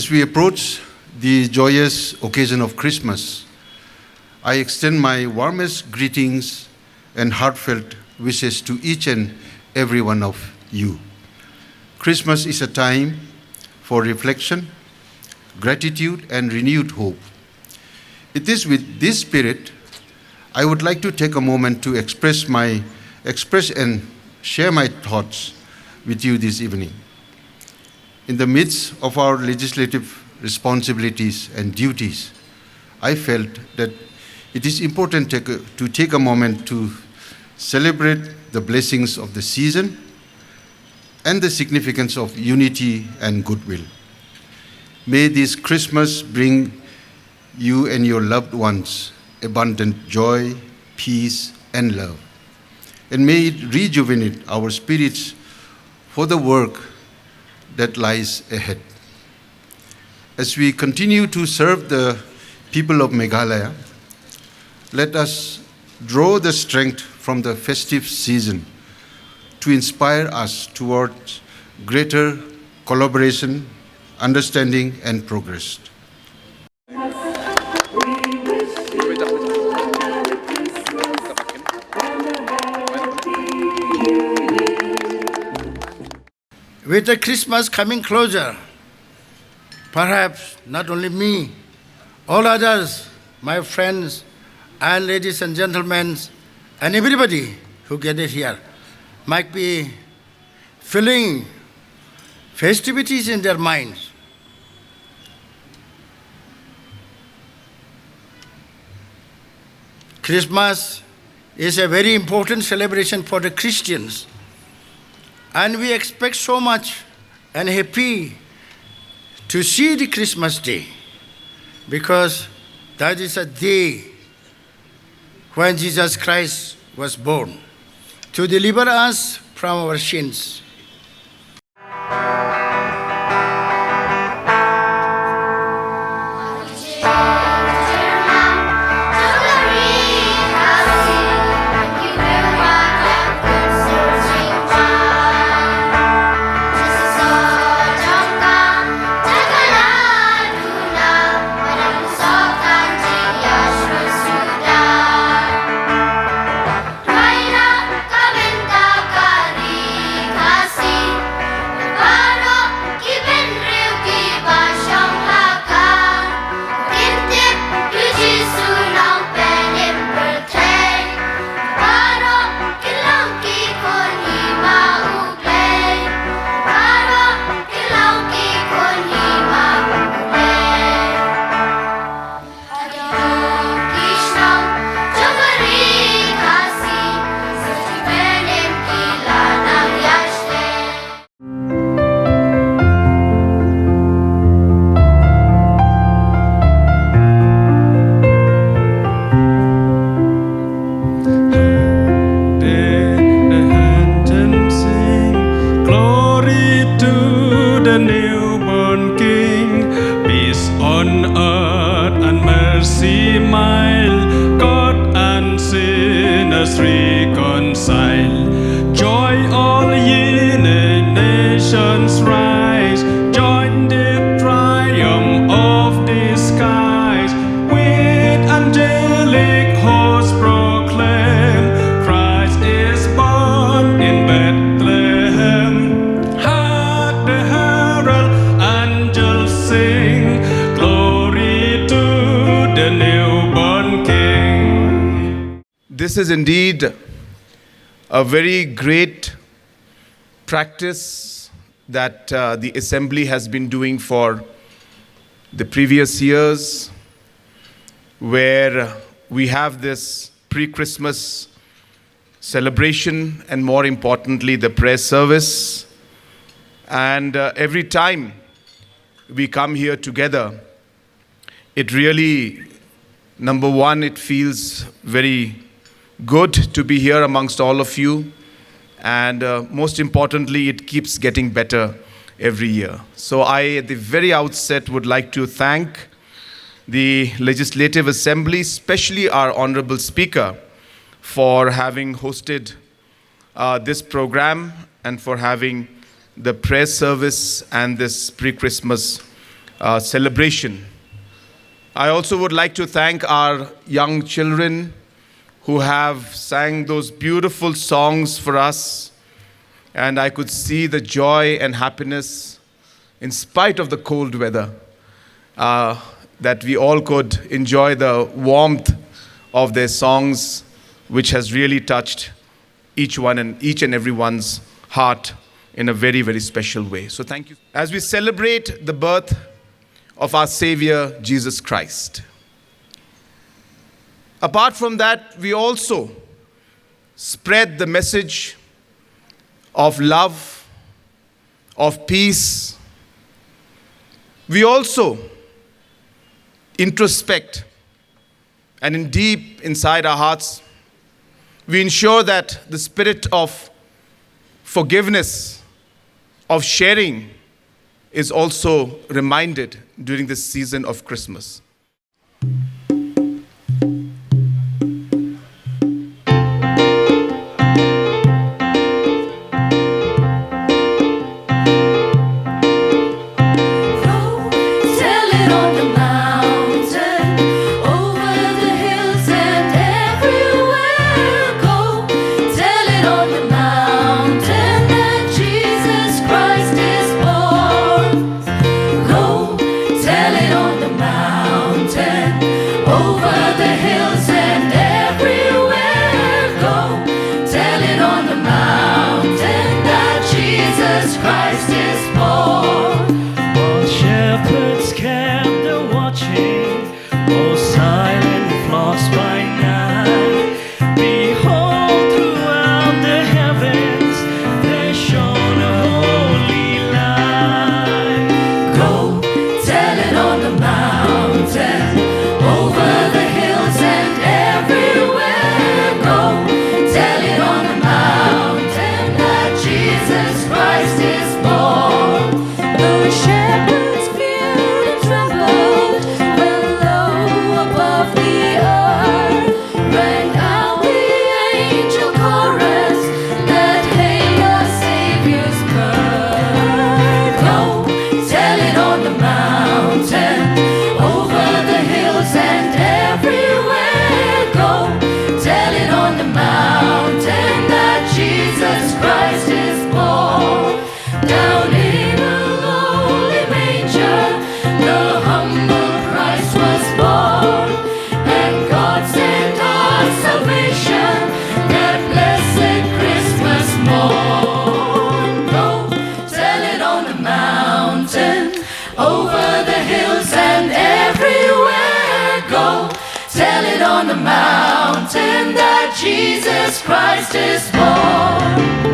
As we approach the joyous occasion of Christmas, I extend my warmest greetings and heartfelt wishes to each and every one of you. Christmas is a time for reflection, gratitude, and renewed hope. It is with this spirit I would like to take a moment to express and share my thoughts with you this evening. In the midst of our legislative responsibilities and duties, I felt that it is important to take a moment to celebrate the blessings of the season and the significance of unity and goodwill. May this Christmas bring you and your loved ones abundant joy, peace, and love. And may it rejuvenate our spirits for the work that lies ahead. As we continue to serve the people of Meghalaya, let us draw the strength from the festive season to inspire us towards greater collaboration, understanding, and progress. With the Christmas coming closer, perhaps not only me, all others, my friends and ladies and gentlemen, and everybody who gathered here might be feeling festivities in their minds. Christmas is a very important celebration for the Christians. And we expect so much and happy to see the Christmas day, because that is a day when Jesus Christ was born to deliver us from our sins. This is indeed a very great practice that the Assembly has been doing for the previous years, where we have this pre-Christmas celebration and, more importantly, the prayer service. And every time we come here together, it really, number one, it feels very good to be here amongst all of you, and most importantly, it keeps getting better every year. So I, at the very outset, would like to thank the Legislative Assembly, especially our Honorable Speaker, for having hosted this program and for having the prayer service and this pre-Christmas celebration. I also would like to thank our young children who have sang those beautiful songs for us. And I could see the joy and happiness in spite of the cold weather, that we all could enjoy the warmth of their songs, which has really touched each and everyone's heart in a very, very special way. So thank you. As we celebrate the birth of our Savior, Jesus Christ. Apart from that, we also spread the message of love, of peace. We also introspect, and in deep inside our hearts, we ensure that the spirit of forgiveness, of sharing, is also reminded during this season of Christmas. On the mountain that Jesus Christ is born.